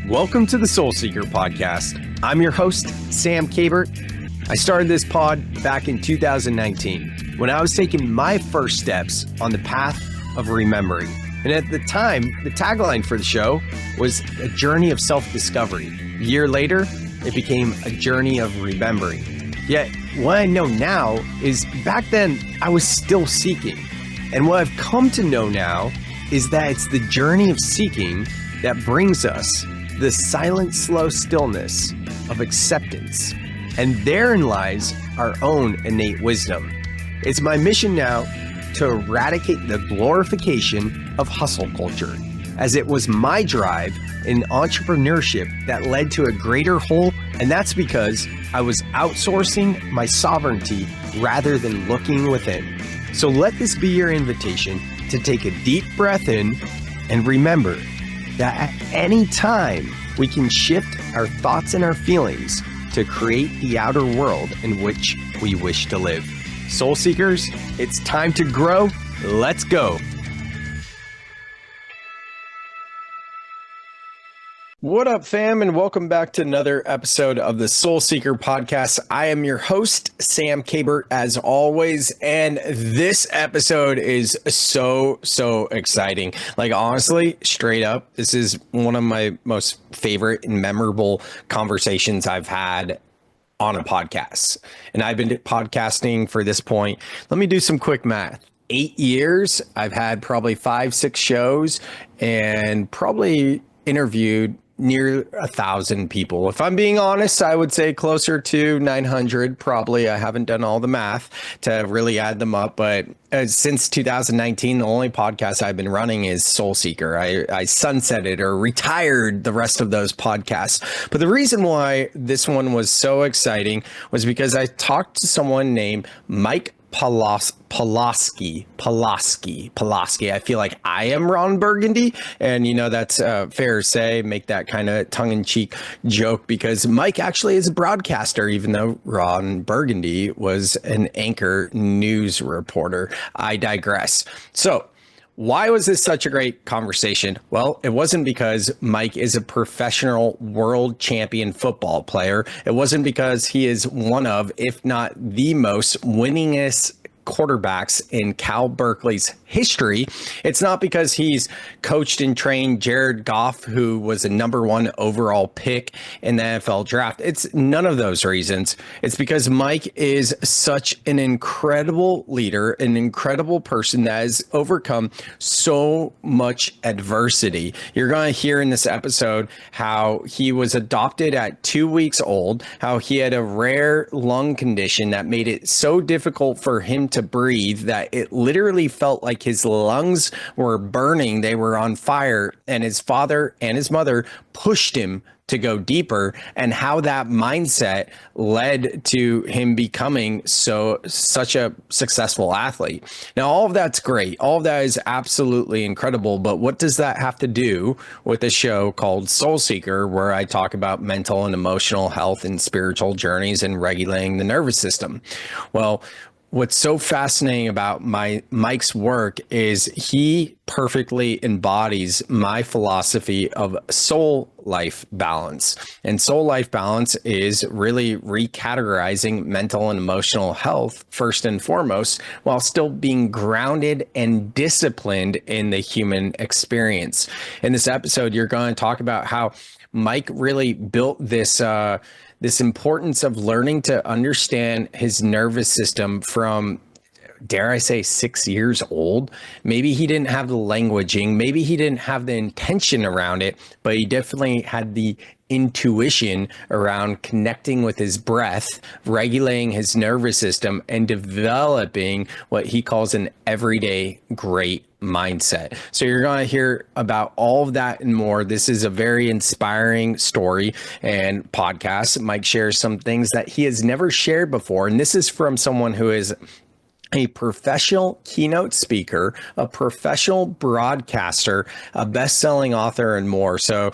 Welcome to the Soul Seeker podcast. I'm your host, Sam Kabert. I started this pod back in 2019 when I was taking my first steps on the path of remembering. And at the time, the tagline for the show was a journey of self-discovery. A year later, it became a journey of remembering. Yet, what I know now is back then, I was still seeking. And what I've come to know now is that it's the journey of seeking that brings us the silent, slow stillness of acceptance. And therein lies our own innate wisdom. It's my mission now to eradicate the glorification of hustle culture, as it was my drive in entrepreneurship that led to a greater whole, and that's because I was outsourcing my sovereignty rather than looking within. So let this be your invitation to take a deep breath in and remember that at any time we can shift our thoughts and our feelings to create the outer world in which we wish to live. Soul Seekers, it's time to grow. Let's go. What up, fam, and welcome back to another episode of the Soul Seeker podcast. I am your host, Sam Kabert, as always, and this episode is so exciting. Like, honestly, straight up, this is one of my most favorite and memorable conversations I've had on a podcast. And I've been podcasting for this point. Let me do some quick math. 8 years. I've had probably 5-6 shows and probably interviewed near 1,000 people. If I'm being honest, I would say closer to 900. Probably. I haven't done all the math to really add them up, but since 2019, the only podcast I've been running is Soul Seeker. I sunsetted or retired the rest of those podcasts. But the reason why this one was so exciting was because I talked to someone named Mike Pawlawski. I feel like I am Ron Burgundy, and that's fair to say, make that kind of tongue-in-cheek joke, because Mike actually is a broadcaster, even though Ron Burgundy was an anchor news reporter. I digress. So why was this such a great conversation? Well, it wasn't because Mike is a professional world champion football player. It wasn't because he is one of, if not the most winningest quarterbacks in Cal Berkeley's history. It's not because he's coached and trained Jared Goff, who was a #1 overall pick in the NFL draft. It's none of those reasons. It's because Mike is such an incredible leader, an incredible person that has overcome so much adversity. You're going to hear in this episode how he was adopted at 2 weeks old, how he had a rare lung condition that made it so difficult for him to breathe that it literally felt like his lungs were burning, they were on fire, and his father and his mother pushed him to go deeper, and how that mindset led to him becoming such a successful athlete. Now, all of that's great. All of that is absolutely incredible. But what does that have to do with a show called Soul Seeker, where I talk about mental and emotional health and spiritual journeys and regulating the nervous system? Well, what's so fascinating about Mike's work is he perfectly embodies my philosophy of soul life balance. And soul life balance is really recategorizing mental and emotional health first and foremost, while still being grounded and disciplined in the human experience. In this episode, you're going to talk about how Mike really built this importance of learning to understand his nervous system from, dare I say, 6 years old. Maybe he didn't have the languaging, maybe he didn't have the intention around it, but he definitely had the intuition around connecting with his breath, regulating his nervous system, and developing what he calls an everyday great mindset. So you're going to hear about all of that and more. This is a very inspiring story and podcast. Mike shares some things that he has never shared before. And this is from someone who is a professional keynote speaker, a professional broadcaster, a best-selling author, and more. So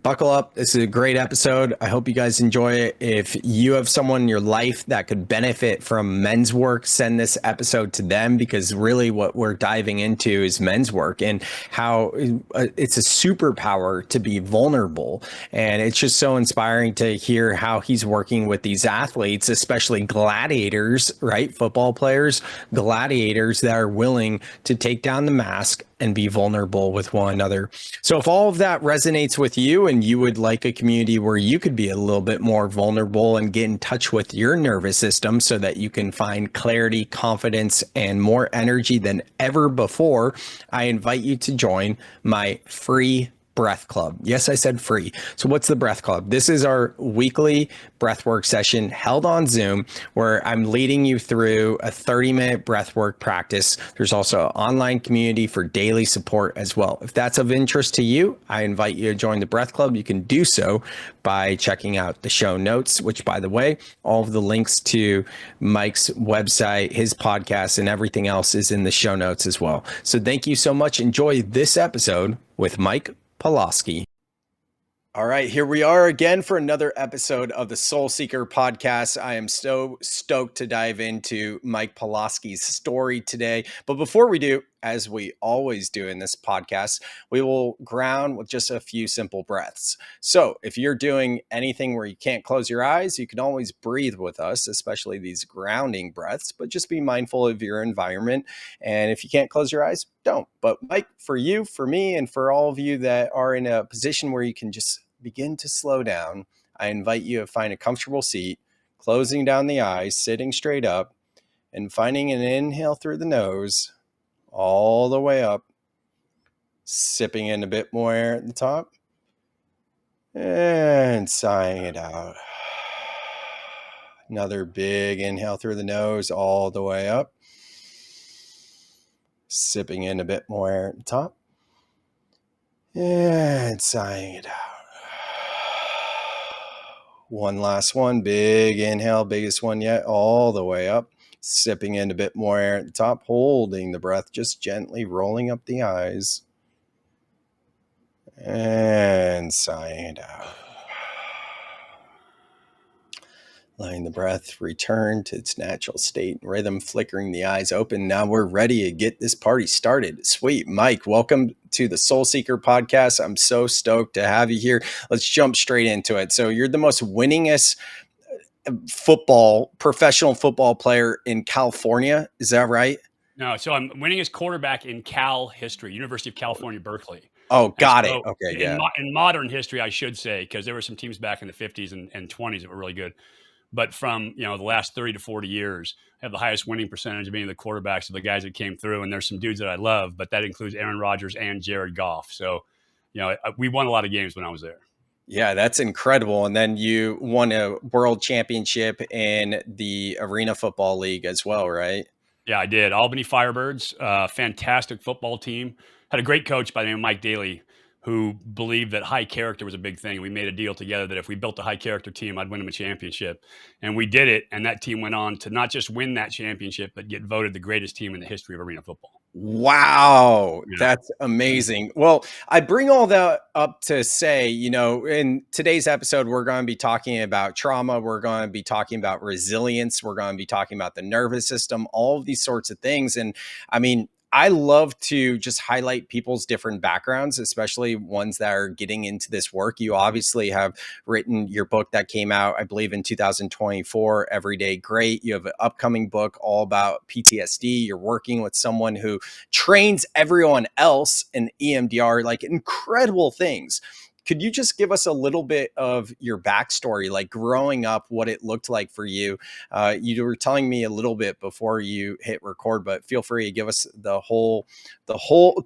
buckle up. This is a great episode. I hope you guys enjoy it. If you have someone in your life that could benefit from men's work, send this episode to them, because really what we're diving into is men's work and how it's a superpower to be vulnerable. And it's just so inspiring to hear how he's working with these athletes, especially gladiators, right? Football players, gladiators that are willing to take down the mask and be vulnerable with one another. So if all of that resonates with you and you would like a community where you could be a little bit more vulnerable and get in touch with your nervous system so that you can find clarity, confidence, and more energy than ever before, I invite you to join my free Breath Club. Yes, I said free. So what's the Breath Club? This is our weekly breathwork session held on Zoom where I'm leading you through a 30-minute breathwork practice. There's also an online community for daily support as well. If that's of interest to you, I invite you to join the Breath Club. You can do so by checking out the show notes, which, by the way, all of the links to Mike's website, his podcast, and everything else is in the show notes as well. So thank you so much. Enjoy this episode with Mike Pawlawski. All right, here we are again for another episode of the Soul Seeker podcast. I am so stoked to dive into Mike Pawlawski's story today. But before we do, as we always do in this podcast, we will ground with just a few simple breaths. So if you're doing anything where you can't close your eyes, you can always breathe with us, especially these grounding breaths, but just be mindful of your environment. And if you can't close your eyes, don't. But Mike, for you, for me, and for all of you that are in a position where you can just begin to slow down, I invite you to find a comfortable seat, closing down the eyes, sitting straight up, and finding an inhale through the nose all the way up, sipping in a bit more air at the top, and sighing it out. Another big inhale through the nose all the way up, sipping in a bit more air at the top, and sighing it out. One last one, big inhale, biggest one yet, all the way up, sipping in a bit more air at the top, holding the breath, just gently rolling up the eyes, and sighing it out. Letting the breath return to its natural state and rhythm, flickering the eyes open. Now we're ready to get this party started. Sweet. Mike, welcome to the Soul Seeker podcast. I'm so stoked to have you here. Let's jump straight into it. So you're the most winningest professional football player in California. Is that right? No, so I'm winningest quarterback in Cal history, University of California, Berkeley. Oh, got it. Okay, yeah. In modern history, I should say, because there were some teams back in the 50s and 20s that were really good. But from the last 30 to 40 years, I have the highest winning percentage of being the quarterbacks of the guys that came through. And there's some dudes that I love, but that includes Aaron Rodgers and Jared Goff. So, we won a lot of games when I was there. Yeah, that's incredible. And then you won a world championship in the Arena Football League as well, right? Yeah, I did. Albany Firebirds, fantastic football team. Had a great coach by the name of Mike Daly, who believed that high character was a big thing. We made a deal together that if we built a high character team, I'd win them a championship. And we did it. And that team went on to not just win that championship, but get voted the greatest team in the history of arena football. Wow, that's amazing. Well, I bring all that up to say, in today's episode, we're going to be talking about trauma. We're going to be talking about resilience. We're going to be talking about the nervous system, all of these sorts of things. And I mean, I love to just highlight people's different backgrounds, especially ones that are getting into this work. You obviously have written your book that came out, I believe, in 2024, Everyday Great. You have an upcoming book all about PTSD. You're working with someone who trains everyone else in EMDR, like incredible things. Could you just give us a little bit of your backstory, like growing up, what it looked like for you? You were telling me a little bit before you hit record, but feel free to give us the whole,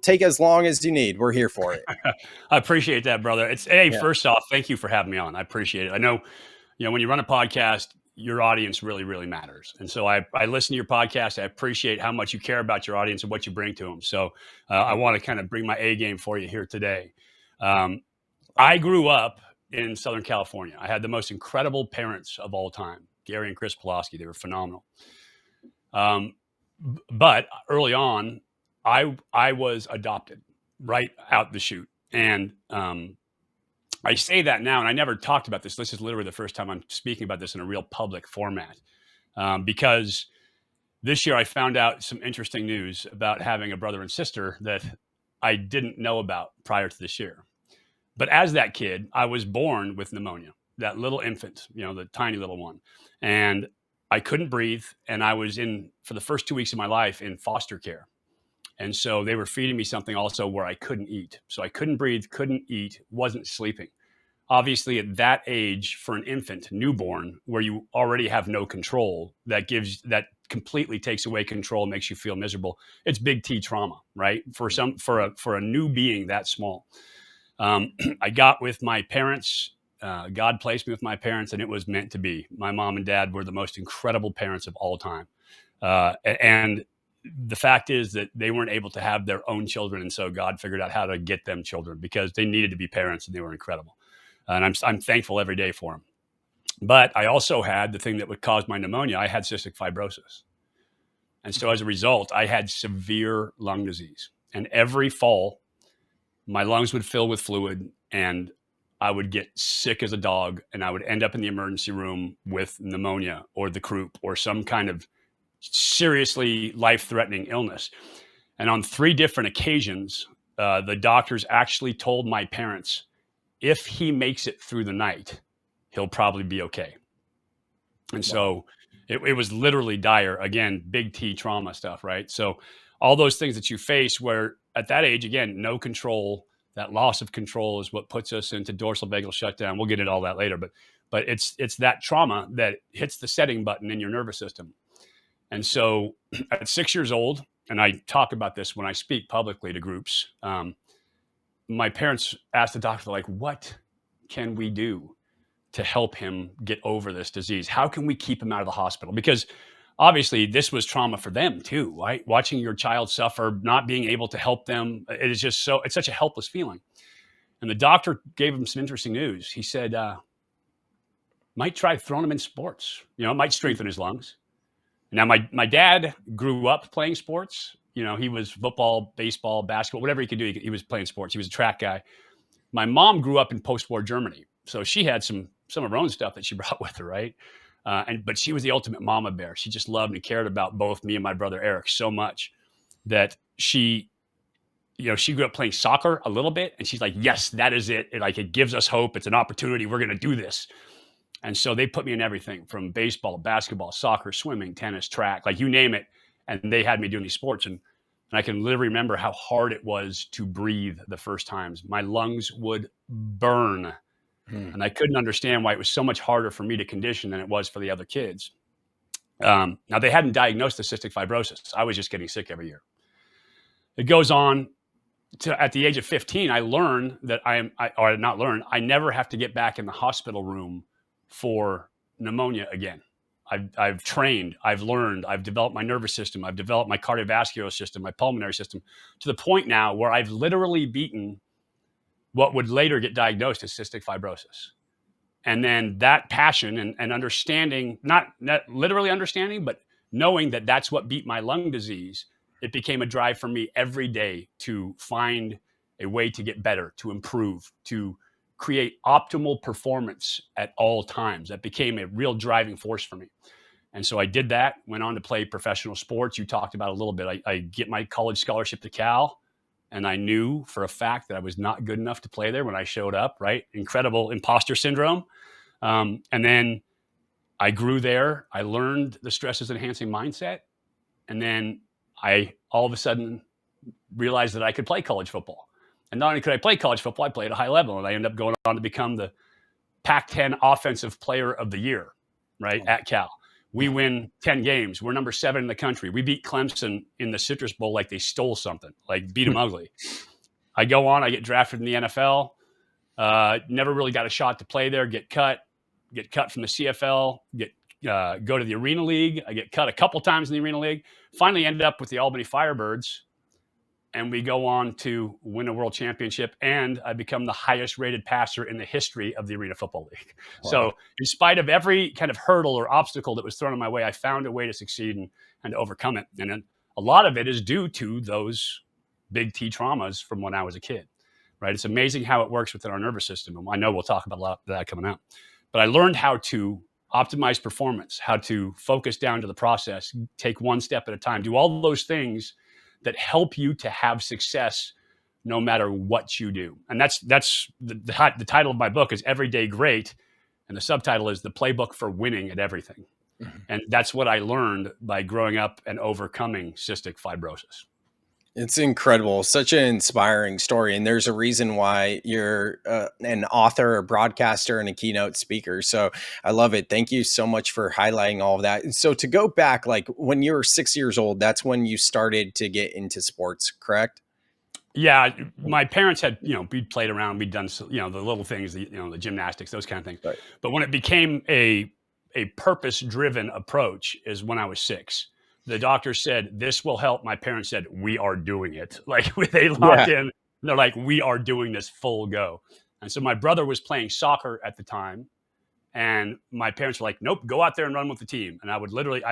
take as long as you need. We're here for it. I appreciate that, brother. First off, thank you for having me on. I appreciate it. I know, when you run a podcast, your audience really, really matters. And so I listen to your podcast. I appreciate how much you care about your audience and what you bring to them. So I want to kind of bring my A game for you here today. I grew up in Southern California. I had the most incredible parents of all time, Gary and Chris Pawlawski. They were phenomenal. But early on, I was adopted right out the chute, and I say that now, and I never talked about this. This is literally the first time I'm speaking about this in a real public format, because this year I found out some interesting news about having a brother and sister that I didn't know about prior to this year. But as that kid, I was born with pneumonia, that little infant, the tiny little one. And I couldn't breathe. And I was for the first 2 weeks of my life, in foster care. And so they were feeding me something also where I couldn't eat. So I couldn't breathe, couldn't eat, wasn't sleeping. Obviously, at that age, for an infant, newborn, where you already have no control, that completely takes away control, makes you feel miserable. It's big T trauma, right? For a new being that small. I got with my parents. God placed me with my parents, and it was meant to be. My mom and dad were the most incredible parents of all time. And the fact is that they weren't able to have their own children. And so God figured out how to get them children, because they needed to be parents, and they were incredible. And I'm thankful every day for them. But I also had the thing that would cause my pneumonia. I had cystic fibrosis. And so as a result, I had severe lung disease. And every fall, my lungs would fill with fluid, and I would get sick as a dog, and I would end up in the emergency room with pneumonia or the croup or some kind of seriously life-threatening illness. And on 3 different occasions, the doctors actually told my parents, if he makes it through the night, he'll probably be okay. And so it was literally dire. Again, big T trauma stuff, right? So all those things that you face, where at that age, again, no control, that loss of control is what puts us into dorsal vagal shutdown. We'll get into all that later, but it's that trauma that hits the setting button in your nervous system. And so at 6 years old, and I talk about this when I speak publicly to groups, my parents asked the doctor, like, what can we do to help him get over this disease? How can we keep him out of the hospital? Because obviously this was trauma for them too, right? Watching your child suffer, not being able to help them. It's such a helpless feeling. And the doctor gave him some interesting news. He said, might try throwing him in sports, it might strengthen his lungs. Now, my dad grew up playing sports. He was football, baseball, basketball, whatever he could do. He was playing sports. He was a track guy. My mom grew up in post-war Germany, so she had some of her own stuff that she brought with her, right? But she was the ultimate mama bear. She just loved and cared about both me and my brother Eric so much that she grew up playing soccer a little bit, and she's like, yes, that is it. It gives us hope. It's an opportunity. We're going to do this. And so they put me in everything from baseball, basketball, soccer, swimming, tennis, track, like you name it. And they had me doing these sports. And I can literally remember how hard it was to breathe the first times. My lungs would burn. And I couldn't understand why it was so much harder for me to condition than it was for the other kids. Now, they hadn't diagnosed the cystic fibrosis. I was just getting sick every year. It goes on to, at the age of 15, I learned that I never have to get back in the hospital room for pneumonia again. I've trained, I've learned, I've developed my nervous system, I've developed my cardiovascular system, my pulmonary system, to the point now where I've literally beaten what would later get diagnosed as cystic fibrosis. And then that passion and understanding, not literally understanding, but knowing that that's what beat my lung disease, it became a drive for me every day to find a way to get better, to improve, to create optimal performance at all times. That became a real driving force for me. And so I did that, went on to play professional sports. You talked about a little bit. I get my college scholarship to Cal, and I knew for a fact that I was not good enough to play there when I showed up, right? Incredible imposter syndrome. And then I grew there. I learned the stresses enhancing mindset. And then I all of a sudden realized that I could play college football. And not only could I play college football, I played at a high level. And I ended up going on to become the Pac-10 Offensive Player of the Year, right, at Cal. We win 10 games. We're number 7 in the country. We beat Clemson in the Citrus Bowl like they stole something, like beat them ugly. I go on, I get drafted in the NFL. Never really got a shot to play there, get cut from the CFL, go to the Arena League. I get cut a couple times in the Arena League. Finally ended up with the Albany Firebirds. and we go on to win a world championship, and I become the highest rated passer in the history of the Arena Football League. Wow. So in spite of every kind of hurdle or obstacle that was thrown in my way, I found a way to succeed and to overcome it. And then a lot of it is due to those big T traumas from when I was a kid, right? It's amazing how it works within our nervous system. And I know we'll talk about a lot of that coming out. But I learned how to optimize performance, how to focus down to the process, take one step at a time, do all those things that help you to have success no matter what you do. And that's the title of my book is Everyday Great, and the subtitle is The Playbook for Winning at Everything. Mm-hmm. And that's what I learned by growing up and overcoming cystic fibrosis. It's incredible. Such an inspiring story. And there's a reason why you're an author, a broadcaster, and a keynote speaker. So I love it. Thank you so much for highlighting all of that. And so to go back, like when you were 6 years old, that's when you started to get into sports, correct? Yeah. My parents had, we played around, we'd done, the little things, the gymnastics, those kind of things. Right. But when it became a purpose-driven approach is when I was 6. The doctor said, this will help. My parents said, we are doing it. Like they locked in, they're like, we are doing this full go. And so my brother was playing soccer at the time. And my parents were like, nope, go out there and run with the team. And I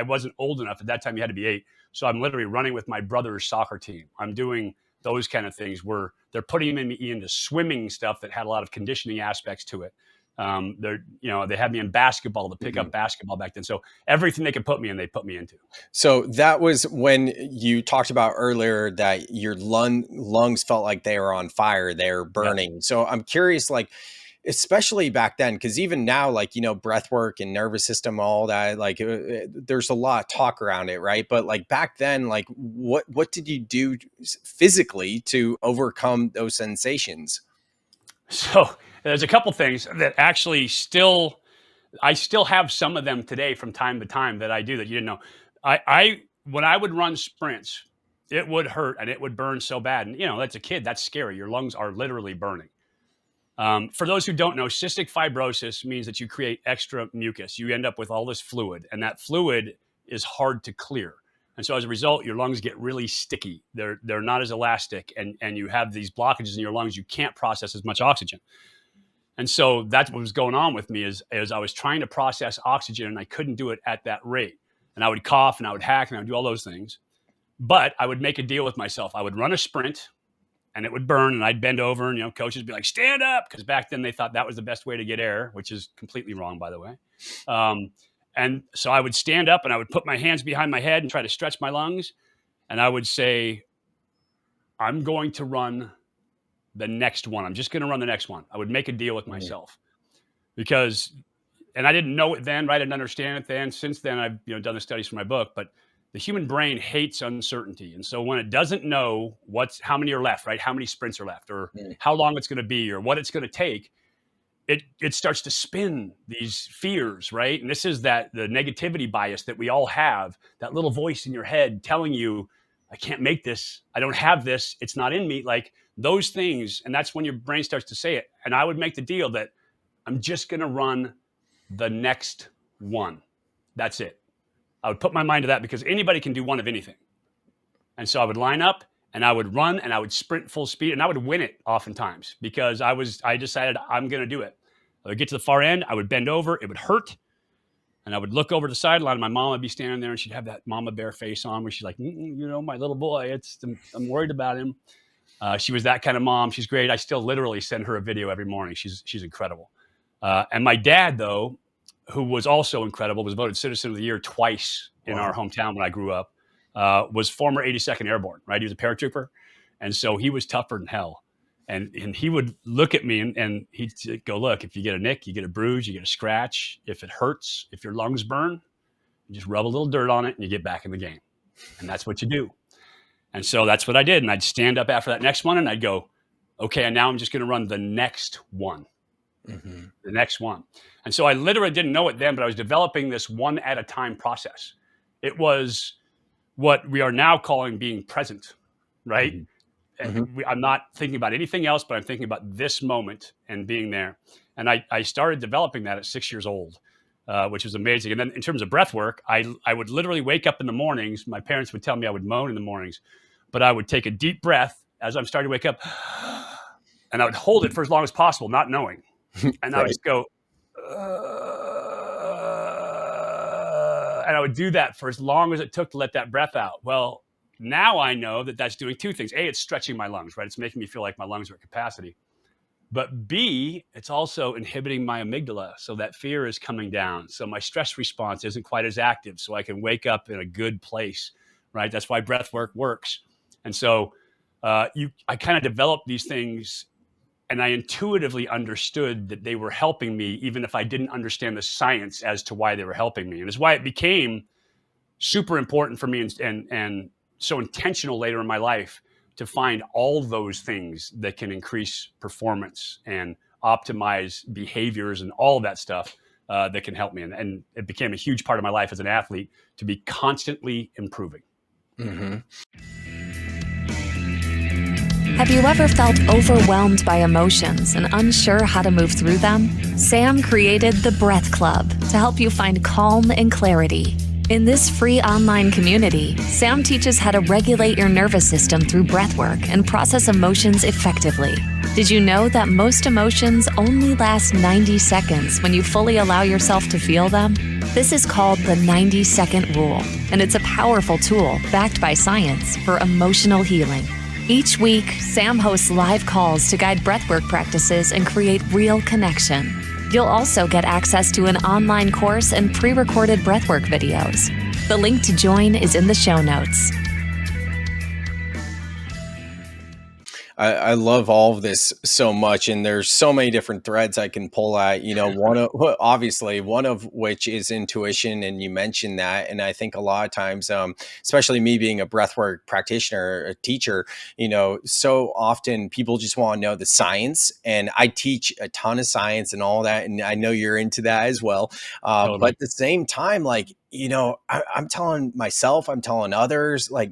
wasn't old enough at that time. You had to be 8. So I'm literally running with my brother's soccer team. I'm doing those kind of things where they're putting me into swimming stuff that had a lot of conditioning aspects to it. They had me in basketball to pick up basketball back then. So everything they could put me in, they put me into. So that was when you talked about earlier that your lungs felt like they were on fire, they're burning. Yeah. So I'm curious, like, especially back then, because even now, like, breath work and nervous system, all that, like there's a lot of talk around it, right? But like back then, like what did you do physically to overcome those sensations? So there's a couple things that actually I still have some of them today from time to time that I do that you didn't know. When I would run sprints, it would hurt and it would burn so bad. And that's a kid, that's scary. Your lungs are literally burning. For those who don't know, cystic fibrosis means that you create extra mucus. You end up with all this fluid, and that fluid is hard to clear. And so as a result, your lungs get really sticky. They're not as elastic, and you have these blockages in your lungs. You can't process as much oxygen. And so that's what was going on with me is I was trying to process oxygen, and I couldn't do it at that rate. And I would cough, and I would hack, and I would do all those things. But I would make a deal with myself. I would run a sprint, and it would burn, and I'd bend over, and coaches would be like, stand up, because back then they thought that was the best way to get air, which is completely wrong, by the way. And so I would stand up and I would put my hands behind my head and try to stretch my lungs. And I would say, I'm going to run the next one. I'm just going to run the next one. I would make a deal with myself and I didn't know it then, right? I didn't understand it then. Since then, I've done the studies for my book, but the human brain hates uncertainty. And so when it doesn't know how many are left, right? How many sprints are left, or how long it's going to be, or what it's going to take, it starts to spin these fears, right? And this is the negativity bias that we all have, that little voice in your head telling you, I can't make this. I don't have this. It's not in me. Like those things. And that's when your brain starts to say it. And I would make the deal that I'm just going to run the next one. That's it. I would put my mind to that because anybody can do one of anything. And so I would line up and I would run and I would sprint full speed and I would win it oftentimes because I decided I'm going to do it. I would get to the far end. I would bend over. It would hurt. And I would look over the sideline and my mom would be standing there and she'd have that mama bear face on where she's like, my little boy, I'm worried about him. She was that kind of mom. She's great. I still literally send her a video every morning. She's incredible. And my dad, though, who was also incredible, was voted Citizen of the Year twice in our hometown when I grew up, was former 82nd Airborne, right? He was a paratrooper. And so he was tougher than hell. And he would look at me and he'd go, look, if you get a nick, you get a bruise, you get a scratch. If it hurts, if your lungs burn, you just rub a little dirt on it and you get back in the game. And that's what you do. And so that's what I did. And I'd stand up after that next one and I'd go, okay, and now I'm just going to run the next one. Mm-hmm. The next one. And so I literally didn't know it then, but I was developing this one at a time process. It was what we are now calling being present, right? Mm-hmm. And I'm not thinking about anything else, but I'm thinking about this moment and being there. And I started developing that at 6 years old, which was amazing. And then in terms of breath work, I would literally wake up in the mornings. My parents would tell me I would moan in the mornings, but I would take a deep breath as I'm starting to wake up, and I would hold it for as long as possible, not knowing. And I would Right. just go, and I would do that for as long as it took to let that breath out. Well, now I know that that's doing two things. A, it's stretching my lungs, right? It's making me feel like my lungs are at capacity. But B, it's also inhibiting my amygdala. So that fear is coming down. So my stress response isn't quite as active. So I can wake up in a good place, right? That's why breath work works. And so I kind of developed these things, and I intuitively understood that they were helping me, even if I didn't understand the science as to why they were helping me. And it's why it became super important for me, and so intentional later in my life, to find all those things that can increase performance and optimize behaviors and all of that stuff that can help me. And it became a huge part of my life as an athlete to be constantly improving. Mm-hmm. Have you ever felt overwhelmed by emotions and unsure how to move through them? Sam created the Breath Club to help you find calm and clarity. In this free online community, Sam teaches how to regulate your nervous system through breathwork and process emotions effectively. Did you know that most emotions only last 90 seconds when you fully allow yourself to feel them? This is called the 90-second rule, and it's a powerful tool backed by science for emotional healing. Each week, Sam hosts live calls to guide breathwork practices and create real connection. You'll also get access to an online course and pre-recorded breathwork videos. The link to join is in the show notes. I love all of this so much, and there's so many different threads I can pull at. Obviously one of which is intuition, and you mentioned that. And I think a lot of times, especially me being a breathwork practitioner, a teacher, so often people just want to know the science, and I teach a ton of science and all that, and I know you're into that as well. Totally. But at the same time, like, I'm telling myself, I'm telling others, like,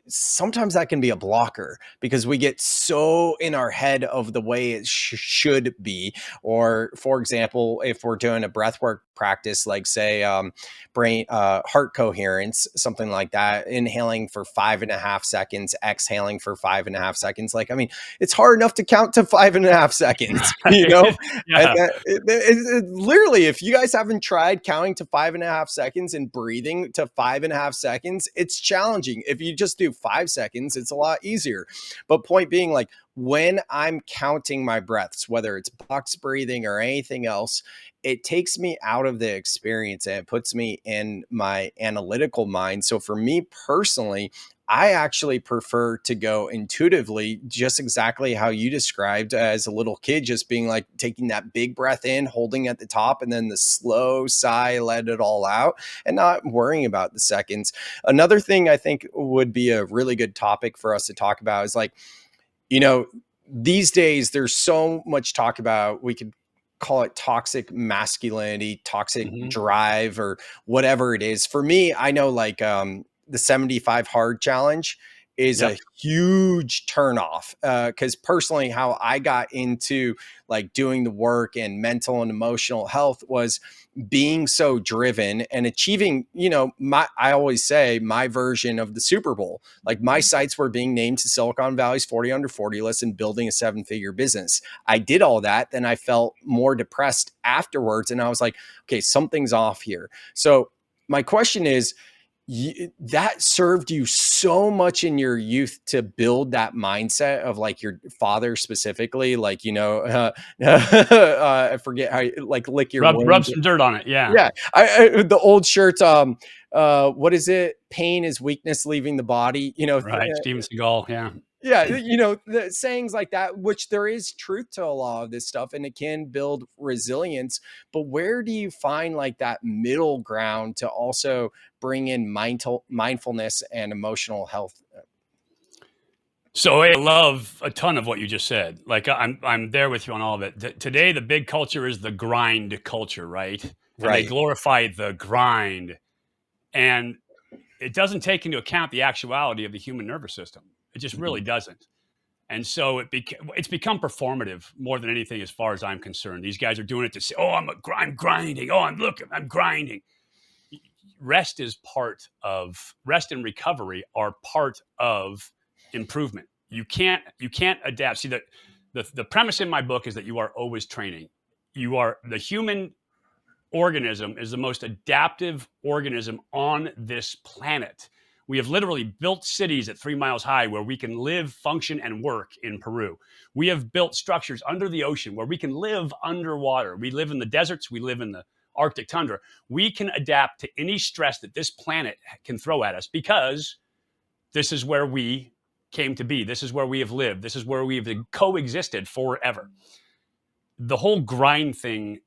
sometimes that can be a blocker because we get so in our head of the way it should be. Or for example, if we're doing a breathwork practice, like say brain heart coherence, something like that, inhaling for 5.5 seconds, exhaling for 5.5 seconds. Like, I mean, it's hard enough to count to 5.5 seconds, Yeah. And literally, if you guys haven't tried counting to 5.5 seconds and breathing to 5.5 seconds, it's challenging. If you just do 5 seconds, it's a lot easier. But point being, like, when I'm counting my breaths, whether it's box breathing or anything else, it takes me out of the experience and it puts me in my analytical mind. So for me personally, I actually prefer to go intuitively, just exactly how you described as a little kid, just being like taking that big breath in, holding at the top, and then the slow sigh, let it all out, and not worrying about the seconds. Another thing I think would be a really good topic for us to talk about is, like, these days there's so much talk about, we could call it toxic masculinity, toxic drive, or whatever it is. For me, I know, like, the 75 hard challenge is a huge turnoff. Because personally, how I got into like doing the work and mental and emotional health was being so driven and achieving, I always say my version of the Super Bowl. Like, my sights were being named to Silicon Valley's 40 under 40 list and building a 7-figure business. I did all that. Then I felt more depressed afterwards. And I was like, okay, something's off here. So my question is, that served you so much in your youth to build that mindset of, like, your father specifically, like, I forget how like lick your rub some dirt on it. Yeah. The old shirt, what is it? Pain is weakness leaving the body, Right. Steven Seagal. Yeah. yeah, the sayings like that, which there is truth to a lot of this stuff, and it can build resilience. But where do you find like that middle ground to also bring in mindfulness and emotional health? So I love a ton of what you just said. Like, I'm there with you on all of it. Today, the big culture is the grind culture, right? And they Right. glorify the grind, and it doesn't take into account the actuality of the human nervous system. It just really Mhm. doesn't. And so it's become performative more than anything, as far as I'm concerned. These guys are doing it to say, "Oh, I'm grinding. Oh, I'm grinding." rest and recovery are part of improvement. You can't adapt. See, the premise in my book is that you are always training. The human organism is the most adaptive organism on this planet. We have literally built cities at 3 miles high where we can live, function, and work in Peru. We have built structures under the ocean where we can live underwater. We live in the deserts. We live in the Arctic tundra. We can adapt to any stress that this planet can throw at us because this is where we came to be. This is where we have lived. This is where we've coexisted forever. The whole grind thing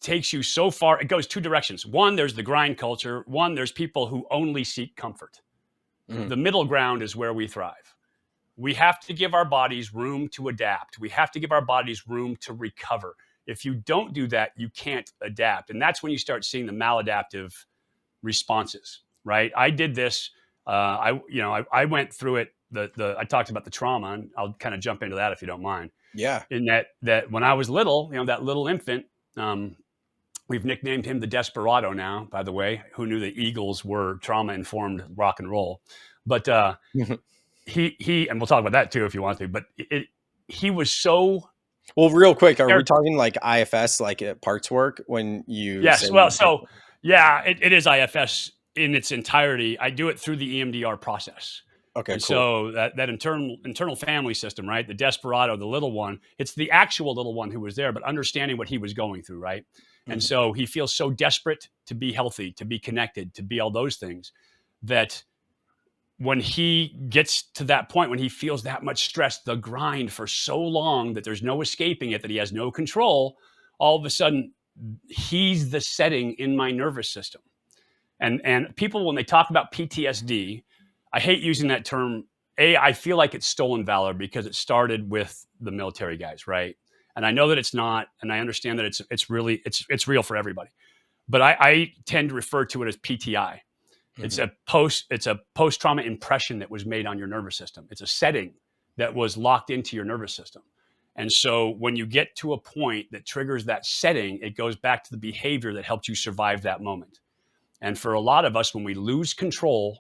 takes you so far. It goes two directions. One, there's the grind culture. One, there's people who only seek comfort. The middle ground is where we thrive. We have to give our bodies room to adapt. We have to give our bodies room to recover. If you don't do that, you can't adapt. And that's when you start seeing the maladaptive responses, right? I did this. I went through it. I talked about the trauma, and I'll kind of jump into that if you don't mind. Yeah. In that when I was little, that little infant, we've nicknamed him the Desperado now, by the way. Who knew the Eagles were trauma-informed rock and roll? But he, and we'll talk about that too if you want to, but he was so... Well, real quick, are we talking like IFS, like at parts work when you... Yes, well, so yeah, it is IFS in its entirety. I do it through the EMDR process. Okay, and cool. So that internal family system, right? The Desperado, the little one, it's the actual little one who was there, but understanding what he was going through, right? And so he feels so desperate to be healthy, to be connected, to be all those things, that when he gets to that point, when he feels that much stress, the grind for so long that there's no escaping it, that he has no control, all of a sudden, he's the setting in my nervous system. And people, when they talk about PTSD, I hate using that term. I feel like it's stolen valor because it started with the military guys, right? And I know that it's not, and I understand that it's real for everybody. But I tend to refer to it as PTI. It's a post-trauma impression that was made on your nervous system. It's a setting that was locked into your nervous system. And so when you get to a point that triggers that setting, it goes back to the behavior that helped you survive that moment. And for a lot of us, when we lose control,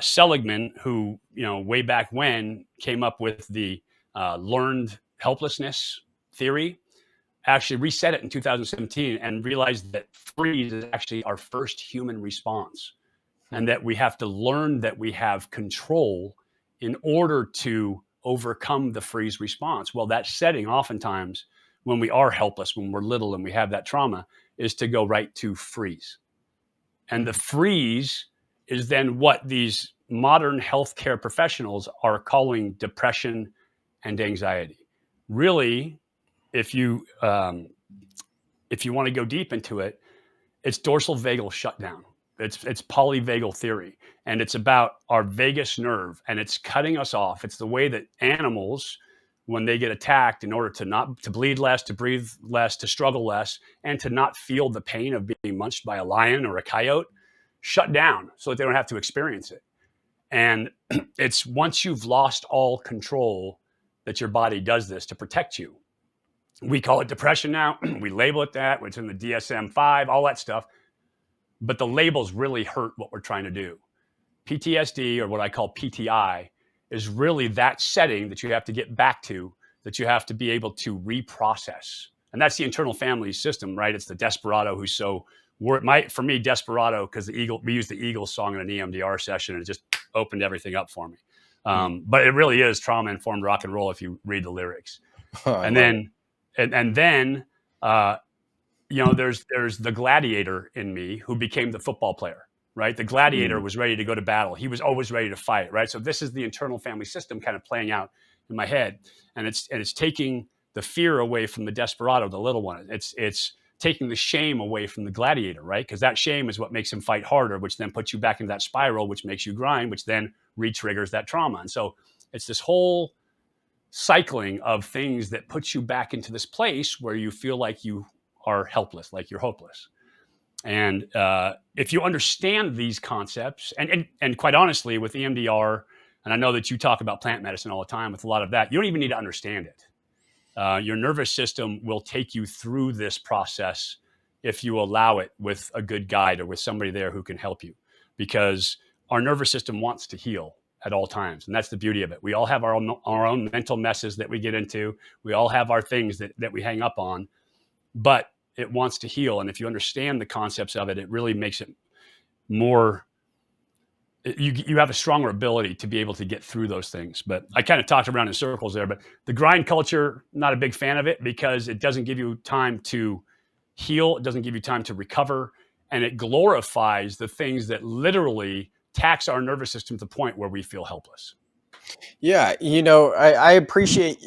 Seligman, who, way back when came up with the learned helplessness theory, actually reset it in 2017 and realized that freeze is actually our first human response. And that we have to learn that we have control in order to overcome the freeze response. Well, that setting oftentimes when we are helpless, when we're little and we have that trauma, is to go right to freeze. And the freeze is then what these modern healthcare professionals are calling depression and anxiety. Really, if you want to go deep into it, it's dorsal vagal shutdown. It's polyvagal theory, and it's about our vagus nerve, and it's cutting us off. It's the way that animals, when they get attacked, in order to bleed less, to breathe less, to struggle less, and to not feel the pain of being munched by a lion or a coyote, shut down so that they don't have to experience it. And it's once you've lost all control that your body does this to protect you. We call it depression now. We label it that. It's in the DSM-5, all that stuff. But the labels really hurt what we're trying to do. PTSD, or what I call PTI, is really that setting that you have to get back to, that you have to be able to reprocess. And that's the internal family system, right? It's the Desperado who's so... For me, Desperado, because we used the Eagles song in an EMDR session, and it just opened everything up for me. But it really is trauma-informed rock and roll if you read the lyrics. And then there's the gladiator in me who became the football player, right? The gladiator was ready to go to battle. He was always ready to fight, right? So this is the internal family system kind of playing out in my head, and it's taking the fear away from the Desperado, the little one. It's taking the shame away from the gladiator, right? Because that shame is what makes him fight harder, which then puts you back into that spiral, which makes you grind, which then re-triggers that trauma. And so it's this whole cycling of things that puts you back into this place where you feel like you are helpless, like you're hopeless. And if you understand these concepts, and quite honestly, with EMDR, and I know that you talk about plant medicine all the time with a lot of that, you don't even need to understand it. Your nervous system will take you through this process if you allow it with a good guide or with somebody there who can help you, because our nervous system wants to heal at all times. And that's the beauty of it. We all have our own mental messes that we get into. We all have our things that we hang up on, but it wants to heal. And if you understand the concepts of it, it really makes it more, you have a stronger ability to be able to get through those things. But I kind of talked around in circles there, but the grind culture, not a big fan of it, because it doesn't give you time to heal. It doesn't give you time to recover. And it glorifies the things that literally tax our nervous system to the point where we feel helpless. Yeah, I appreciate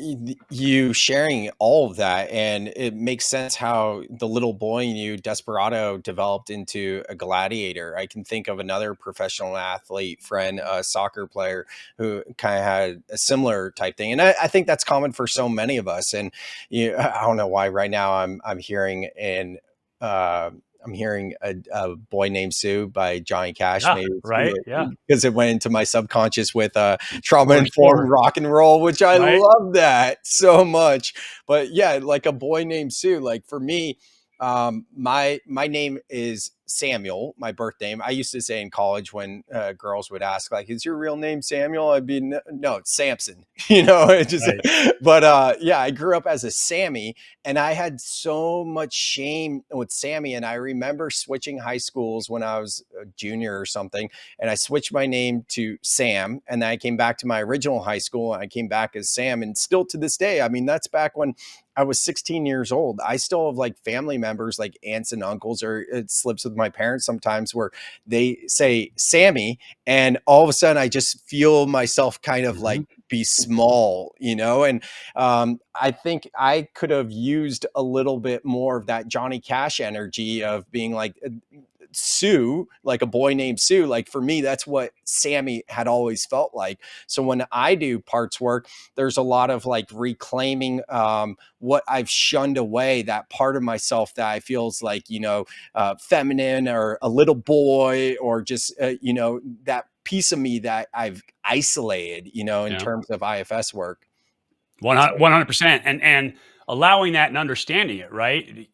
you sharing all of that. And it makes sense how the little boy in you, Desperado, developed into a gladiator. I can think of another professional athlete friend, a soccer player, who kind of had a similar type thing. And I think that's common for so many of us. And I don't know why right now I'm hearing I'm hearing a Boy Named Sue by Johnny Cash, Yeah, maybe right. Yeah. because it went into my subconscious with trauma For informed sure. rock and roll, which I Right. love that so much. But yeah, like A Boy Named Sue. Like for me, my name is Samuel, my birth name. I used to say in college when girls would ask, like, "Is your real name Samuel?" I'd be, "No, it's Samson." It just. Right. But yeah, I grew up as a Sammy, and I had so much shame with Sammy. And I remember switching high schools when I was a junior or something, and I switched my name to Sam, and then I came back to my original high school, and I came back as Sam. And still to this day, I mean, that's back when I was 16 years old. I still have like family members, like aunts and uncles, or it slips with my parents sometimes, where they say Sammy, and all of a sudden I just feel myself kind of like be small, and I think I could have used a little bit more of that Johnny Cash energy of being like Sue, like A Boy Named Sue. Like for me, that's what Sammy had always felt like. So when I do parts work, there's a lot of like reclaiming what I've shunned away, that part of myself that I feels like, feminine or a little boy, or just, that piece of me that I've isolated, in Yeah. terms of IFS work. 100%. And allowing that and understanding it, right?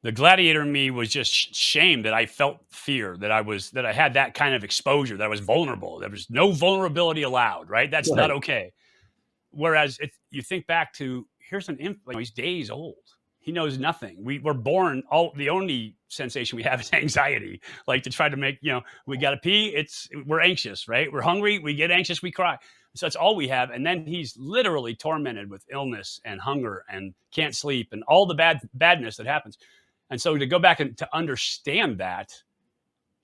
The gladiator in me was just shame that I felt fear, that I had that kind of exposure, that I was vulnerable. There was no vulnerability allowed, right? That's not Right. okay. Whereas if you think back to, here's an infant, he's days old. He knows nothing. We were born, the only sensation we have is anxiety. Like to try to make, we got to pee. We're anxious, right? We're hungry. We get anxious. We cry. So that's all we have. And then he's literally tormented with illness and hunger and can't sleep and all the badness that happens. And so to go back and to understand that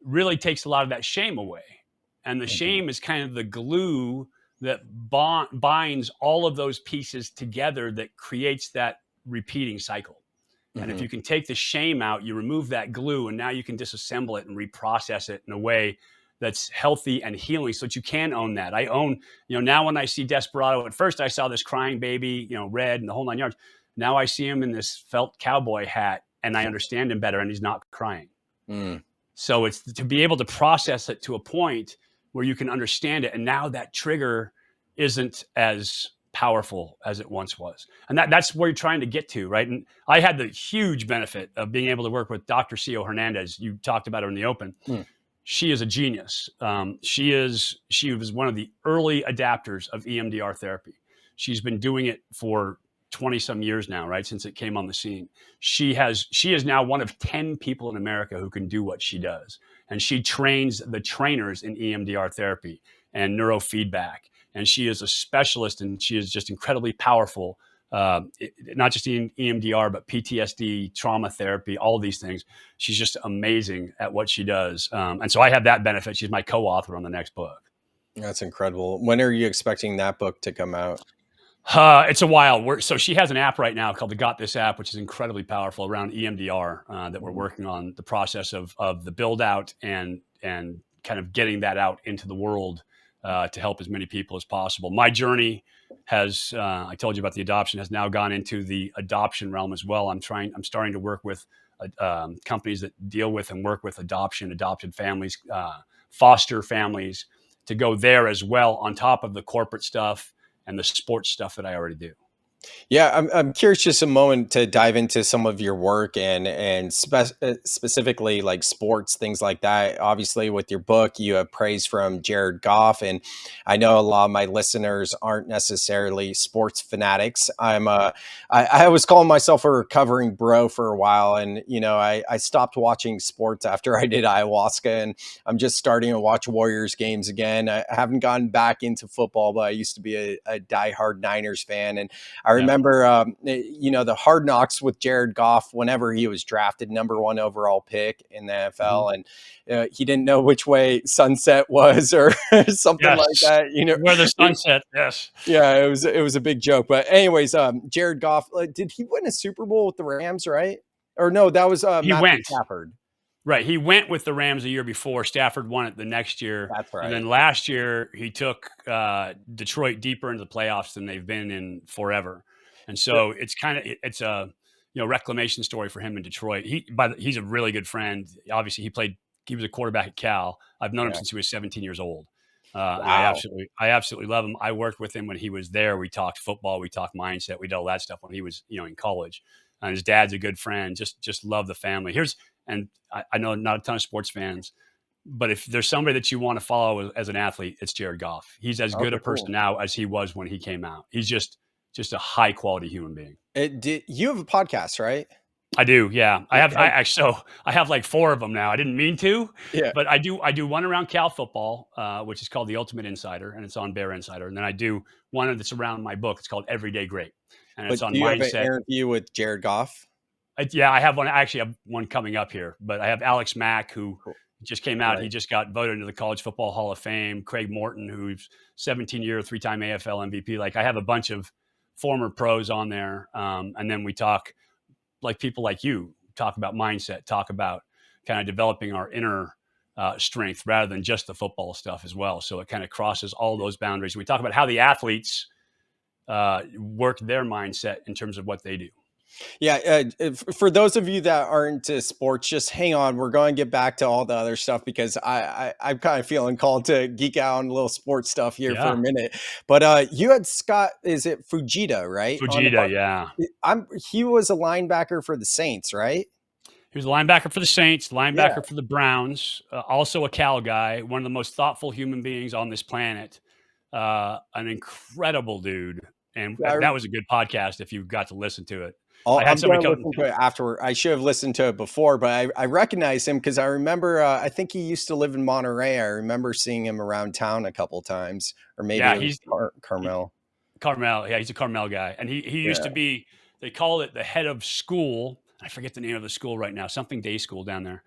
really takes a lot of that shame away. And the shame is kind of the glue that binds all of those pieces together that creates that repeating cycle. And if you can take the shame out, you remove that glue, and now you can disassemble it and reprocess it in a way that's healthy and healing, so that you can own that. I own, now when I see Desperado, at first I saw this crying baby, red and the whole 9 yards. Now I see him in this felt cowboy hat, and I understand him better, and he's not crying. So it's to be able to process it to a point where you can understand it. And now that trigger isn't as powerful as it once was. And that's where you're trying to get to, right? And I had the huge benefit of being able to work with Dr. Cio Hernandez. You talked about her in the open. She is a genius. She was one of the early adapters of EMDR therapy. She's been doing it for 20 some years now, right? Since it came on the scene. She is now one of 10 people in America who can do what she does. And she trains the trainers in EMDR therapy and neurofeedback. And she is a specialist, and she is just incredibly powerful. Not just in EMDR, but PTSD, trauma therapy, all these things. She's just amazing at what she does. And so I have that benefit. She's my co-author on the next book. That's incredible. When are you expecting that book to come out? It's a while. So she has an app right now called the Got This app, which is incredibly powerful around EMDR that we're working on the process of the build out and kind of getting that out into the world to help as many people as possible. My journey has, I told you about the adoption, has now gone into the adoption realm as well. I'm starting to work with companies that deal with and work with adopted families, foster families, to go there as well on top of the corporate stuff and the sports stuff that I already do. Yeah, I'm curious just a moment to dive into some of your work and specifically like sports, things like that. Obviously, with your book, you have praise from Jared Goff, and I know a lot of my listeners aren't necessarily sports fanatics. I was calling myself a recovering bro for a while, and I stopped watching sports after I did ayahuasca, and I'm just starting to watch Warriors games again. I haven't gotten back into football, but I used to be a diehard Niners fan, and I Yeah. remember, the Hard Knocks with Jared Goff whenever he was drafted number one overall pick in the NFL, and he didn't know which way sunset was or something like Yes. that. Where the sunset. Yes. Yeah, it was a big joke. But anyways, Jared Goff, did he win a Super Bowl with the Rams, right? Or no, that was He Matthew went. Stafford. Right. He went with the Rams the year before. Stafford won it the next year. That's And right. then last year, he took Detroit deeper into the playoffs than they've been in forever. And so it's a reclamation story for him in Detroit. He's a really good friend. Obviously, he was a quarterback at Cal. I've known him Yeah. since he was 17 years old. And Wow. I absolutely love him. I worked with him when he was there. We talked football, we talked mindset, we did all that stuff when he was, in college. And his dad's a good friend. Just love the family. And I know not a ton of sports fans, but if there's somebody that you want to follow as an athlete, it's Jared Goff. He's as good Okay, a person cool. now as he was when he came out. He's just a high quality human being. You have a podcast, right? I do, yeah. I have. Have- I have like 4 of them now. I didn't mean to, yeah. but I do. I do one around Cal football, which is called the Ultimate Insider, and it's on Bear Insider. And then I do one that's around my book. It's called Everyday Great, and it's But on do you have an mindset. interview with Jared Goff? Yeah, I have one. I actually have one coming up here, but I have Alex Mack, who Cool. just came out. He Right. just got voted into the College Football Hall of Fame. Craig Morton, who's 17-year, 3-time AFL MVP. Like I have a bunch of former pros on there, and then we talk like people like you talk about mindset, talk about kind of developing our inner strength rather than just the football stuff as well. So it kind of crosses all those boundaries. We talk about how the athletes work their mindset in terms of what they do. Yeah, for those of you that aren't into sports, just hang on. We're going to get back to all the other stuff because I'm kind of feeling called to geek out on a little sports stuff here for a Yeah. minute. But you had Scott, is it Fujita, right? On the Fujita, yeah. he was a linebacker for the Saints, right? He was a linebacker for the Saints, Yeah, linebacker for the Browns, also a Cal guy, one of the most thoughtful human beings on this planet, an incredible dude. And yeah. that was a good podcast if you got to listen to it. I had I'm somebody going to come. listen to it afterward. I should have listened to it before, but I recognize him because I remember. I think he used to live in Monterey. I remember seeing him around town a couple times, or maybe Yeah, it was Carmel. Carmel. Yeah, he's a Carmel guy. And he used Yeah. to be, they call it the head of school. I forget the name of the school right now, something day school down there.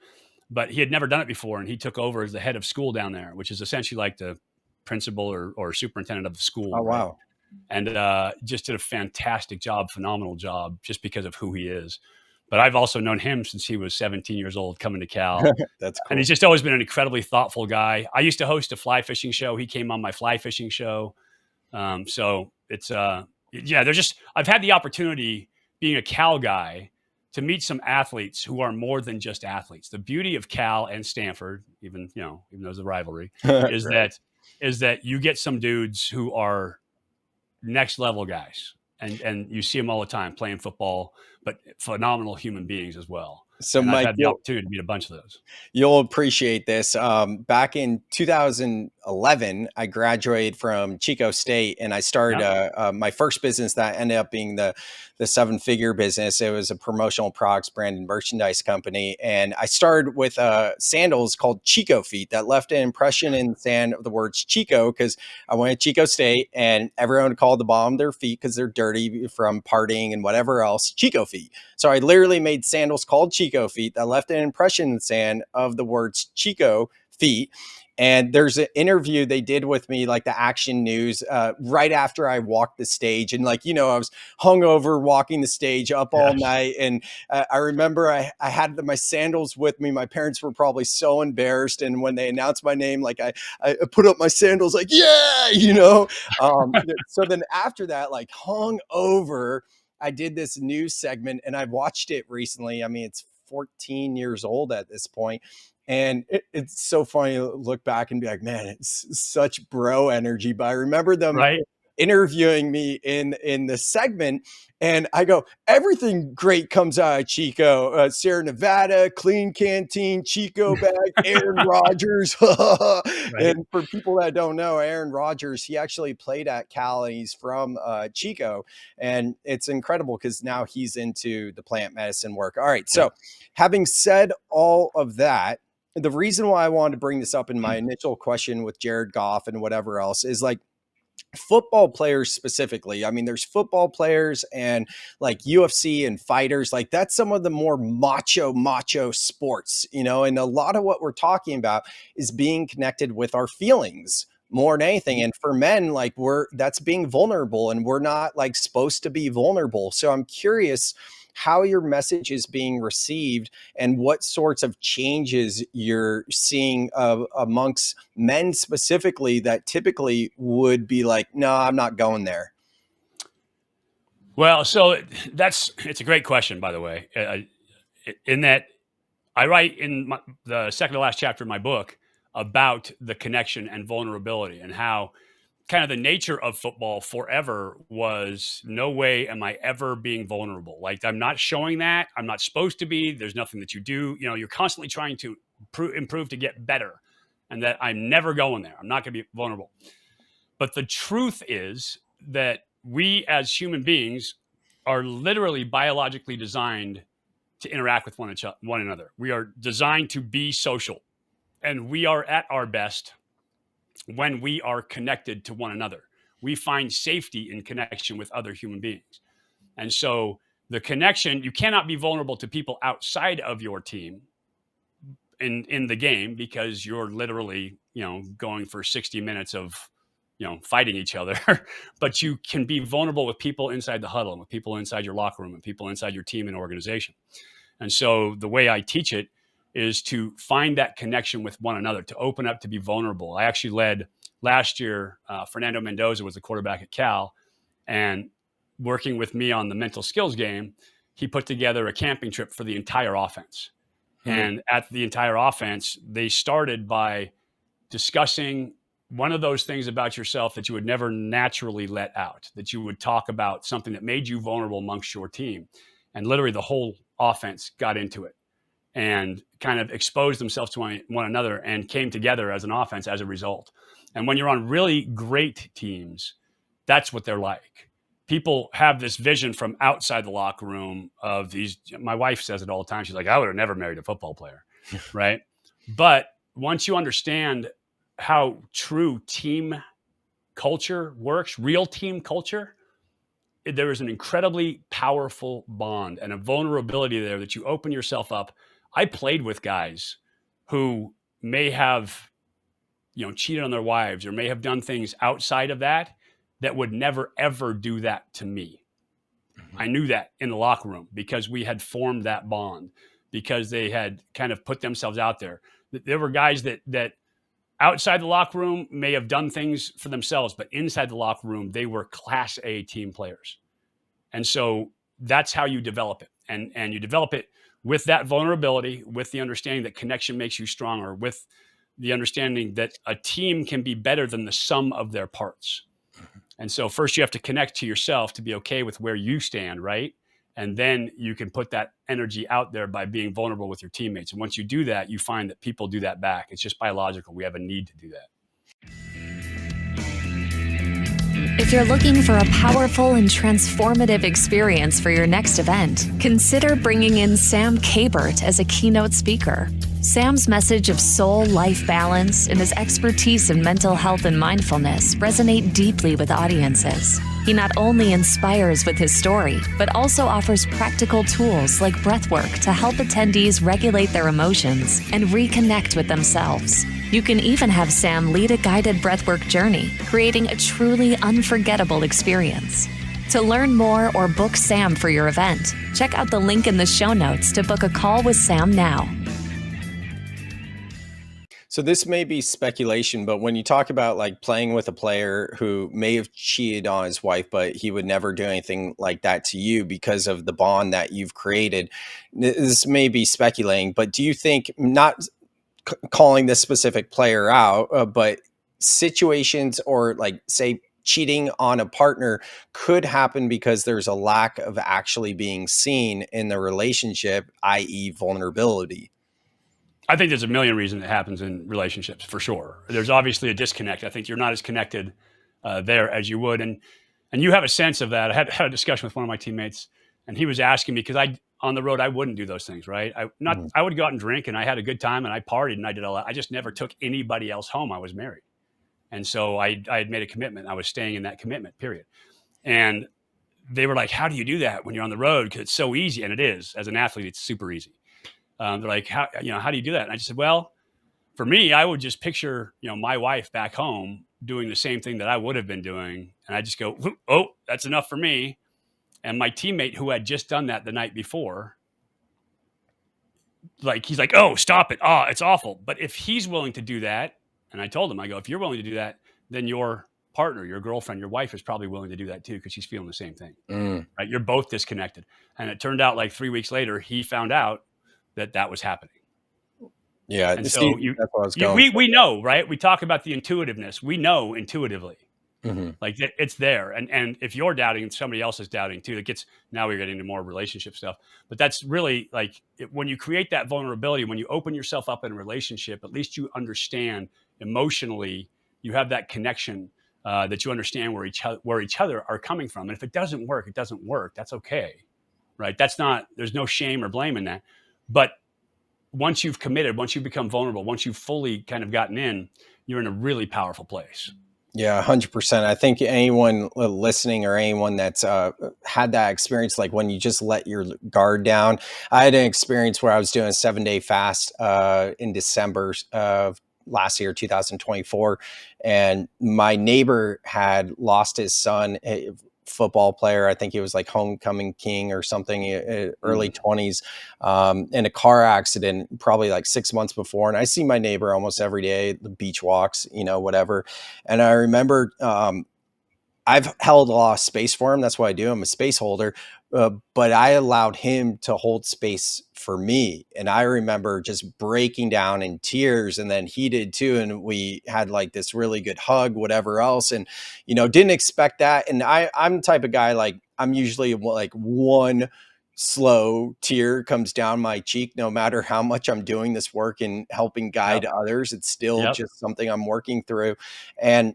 But he had never done it before. And he took over as the head of school down there, which is essentially like the principal or superintendent of the school. Oh Right. wow. And just did a fantastic job, phenomenal job, just because of who he is. But I've also known him since he was 17 years old coming to Cal. That's And cool. he's just always been an incredibly thoughtful guy. I used to host a fly fishing show. He came on my fly fishing show. So it's I've had the opportunity being a Cal guy to meet some athletes who are more than just athletes. The beauty of Cal and Stanford, even though there's a rivalry, is Right. that you get some dudes who are next level guys, and you see them all the time playing football, but phenomenal human beings as well. So, And I've Mike, had the opportunity to meet a bunch of those. you'll appreciate this. Back in 2011, I graduated from Chico State, and I started Yeah. my first business that ended up being the 7-figure business. It was a promotional products brand and merchandise company, and I started with sandals called Chico feet that left an impression in the sand of the words Chico because I went to Chico State, and everyone called the bottom of their feet because they're dirty from partying and whatever else Chico feet. So I literally made sandals called Chico feet that left an impression in the sand of the words Chico feet. And there's an interview they did with me, like the Action News, right after I walked the stage. And I was hungover walking the stage up all Yes. night. And I remember I had my sandals with me. My parents were probably so embarrassed. And when they announced my name, like I put up my sandals like, yeah. So then after that, like hung over, I did this news segment and I watched it recently. I mean, it's 14 years old at this point. And it's so funny to look back and be like, man, it's such bro energy. But I remember them Right. interviewing me in the segment, and I go, everything great comes out of Chico. Sierra Nevada, clean canteen, Chico bag, Aaron Rodgers. Right. And for people that don't know, Aaron Rodgers, he actually played at Cal, and he's from Chico. And it's incredible because now he's into the plant medicine work. All right. So having said all of that, the reason why I wanted to bring this up in my initial question with Jared Goff and whatever else is like, football players specifically. I mean, there's football players and like UFC and fighters, like that's some of the more macho sports, you know, and a lot of what we're talking about is being connected with our feelings more than anything. And for men, like that's being vulnerable, and we're not like supposed to be vulnerable. So I'm curious how your message is being received and what sorts of changes you're seeing amongst men specifically that typically would be like, no, I'm not going there. Well, so it's a great question, by the way, in that I write in the second to last chapter of my book about the connection and vulnerability, and how kind of the nature of football forever was, no way am I ever being vulnerable. Like, I'm not showing that. I'm not supposed to be. There's nothing that you do. You know, you're constantly trying to improve to get better, and that I'm never going there. I'm not going to be vulnerable. But the truth is that we as human beings are literally biologically designed to interact with one another. We are designed to be social, and we are at our best when we are connected to one another. We find safety in connection with other human beings. And so the connection, you cannot be vulnerable to people outside of your team in the game, because you're literally, you know, going for 60 minutes of, you know, fighting each other. But you can be vulnerable with people inside the huddle, and with people inside your locker room, and people inside your team and organization. And so the way I teach it is to find that connection with one another, to open up, to be vulnerable. I actually led last year, Fernando Mendoza was the quarterback at Cal, and working with me on the mental skills game, he put together a camping trip for the entire offense. And at the entire offense, they started by discussing one of those things about yourself that you would never naturally let out, that you would talk about something that made you vulnerable amongst your team. And literally the whole offense got into it and kind of exposed themselves to one another and came together as an offense as a result. And when you're on really great teams, that's what they're like. People have this vision from outside the locker room of these. My wife says it all the time. She's like, I would have never married a football player. Right. But once you understand how true team culture works, real team culture, there is an incredibly powerful bond and a vulnerability there that you open yourself up. I played with guys who may have, you know, cheated on their wives, or may have done things outside of that would never, ever do that to me. I knew that in the locker room because we had formed that bond, because they had kind of put themselves out there. There were guys that outside the locker room may have done things for themselves, but inside the locker room, they were Class A team players. And so that's how you develop it. And you develop it with that vulnerability, with the understanding that connection makes you stronger, with the understanding that a team can be better than the sum of their parts. And so first you have to connect to yourself to be okay with where you stand, right? And then you can put that energy out there by being vulnerable with your teammates. And once you do that, you find that people do that back. It's just biological. We have a need to do that. If you're looking for a powerful and transformative experience for your next event, consider bringing in Sam Kabert as a keynote speaker. Sam's message of soul life balance and his expertise in mental health and mindfulness resonate deeply with audiences. He not only inspires with his story, but also offers practical tools like breathwork to help attendees regulate their emotions and reconnect with themselves. You can even have Sam lead a guided breathwork journey, creating a truly unforgettable experience. To learn more or book Sam for your event, check out the link in the show notes to book a call with Sam now. So this may be speculation, but when you talk about like playing with a player who may have cheated on his wife, but he would never do anything like that to you because of the bond that you've created, this may be speculating, but do you think, not calling this specific player out, but situations or like say cheating on a partner could happen because there's a lack of actually being seen in the relationship, i.e. vulnerability. I think there's a million reasons it happens in relationships for sure. There's obviously a disconnect. I think you're not as connected there as you would. And you have a sense of that. I had a discussion with one of my teammates and he was asking me, because on the road, I wouldn't do those things, right? I would go out and drink and I had a good time and I partied and I did all that. I just never took anybody else home. I was married. And so I had made a commitment. I was staying in that commitment, period. And they were like, how do you do that when you're on the road? Because it's so easy. And it is. As an athlete, it's super easy. They're like, how do you do that? And I just said, well, for me, I would just picture, my wife back home doing the same thing that I would have been doing. And I just go, oh, that's enough for me. And my teammate who had just done that the night before, like, he's like, oh, stop it. Oh, it's awful. But if he's willing to do that, and I told him, I go, if you're willing to do that, then your partner, your girlfriend, your wife is probably willing to do that too, because she's feeling the same thing. Right? You're both disconnected. And it turned out like 3 weeks later, he found out that was happening. Yeah. And so that's what I was going we know, right? We talk about the intuitiveness. We know intuitively, Mm-hmm. like it's there. And if you're doubting, somebody else is doubting too. Now we're getting into more relationship stuff, but that's really like when you create that vulnerability, when you open yourself up in a relationship, at least you understand emotionally, you have that connection that you understand where each other are coming from. And if it doesn't work, it doesn't work. That's okay, right? There's no shame or blame in that. But once you've committed, once you become vulnerable, once you've fully kind of gotten in, you're in a really powerful place. Yeah, 100%. I think anyone listening or anyone that's had that experience, like when you just let your guard down. I had an experience where I was doing a 7-day fast in December of last year, 2024. And my neighbor had lost his son, a football player. I think he was like homecoming king or something, early 20s, in a car accident, probably like 6 months before. And I see my neighbor almost every day, the beach walks, whatever. And I remember, I've held a lot of space for him. That's what I do. I'm a space holder. But I allowed him to hold space for me. And I remember just breaking down in tears, and then he did too. And we had like this really good hug, whatever else. And, didn't expect that. And I'm the type of guy, like I'm usually like one slow tear comes down my cheek, no matter how much I'm doing this work and helping guide others. It's still just something I'm working through. And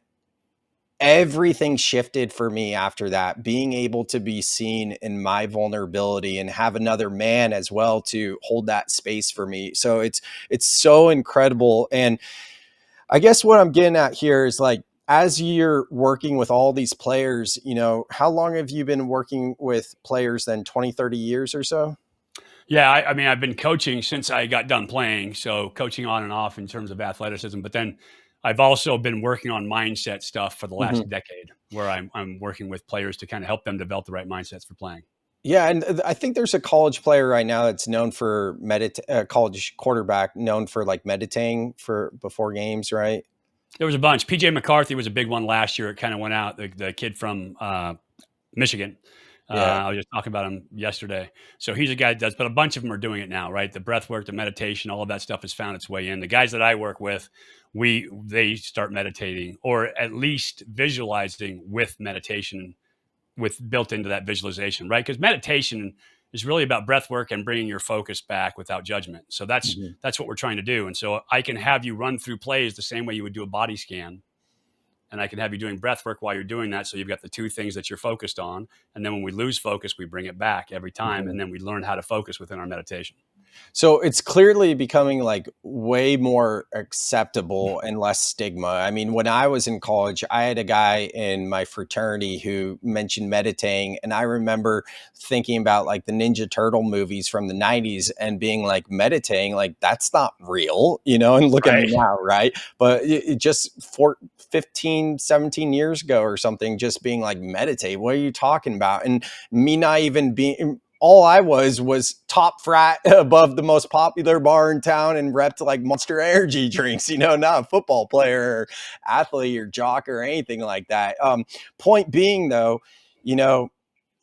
everything shifted for me after that, being able to be seen in my vulnerability and have another man as well to hold that space for me. So it's so incredible. And I guess what I'm getting at here is, like, as you're working with all these players, how long have you been working with players then? 20, 30 years or so? Yeah. I mean, I've been coaching since I got done playing. So coaching on and off in terms of athleticism, but then I've also been working on mindset stuff for the last decade, where I'm working with players to kind of help them develop the right mindsets for playing. Yeah, and I think there's a college player right now that's known for college quarterback known for like meditating for before games, right? There was a bunch. PJ McCarthy was a big one last year. It kind of went out. The kid from Michigan. I was just talking about him yesterday. So he's a guy that does, but a bunch of them are doing it now, right? The breath work, the meditation, all of that stuff has found its way in. The guys that I work with, they start meditating, or at least visualizing with meditation, with built into that visualization, right? Because meditation is really about breath work and bringing your focus back without judgment. So that's what we're trying to do. And so I can have you run through plays the same way you would do a body scan. And I can have you doing breath work while you're doing that. So you've got the two things that you're focused on. And then when we lose focus, we bring it back every time. And then we learn how to focus within our meditation. So it's clearly becoming like way more acceptable and less stigma. I mean, when I was in college, I had a guy in my fraternity who mentioned meditating. And I remember thinking about like the Ninja Turtle movies from the 90s and being like, meditating, like that's not real, and look at me now, right? But it just 15, 17 years ago or something, just being like, meditate, what are you talking about? And me not even being... all I was top frat above the most popular bar in town and repped like Monster Energy drinks, not a football player or athlete or jock or anything like that. Point being though,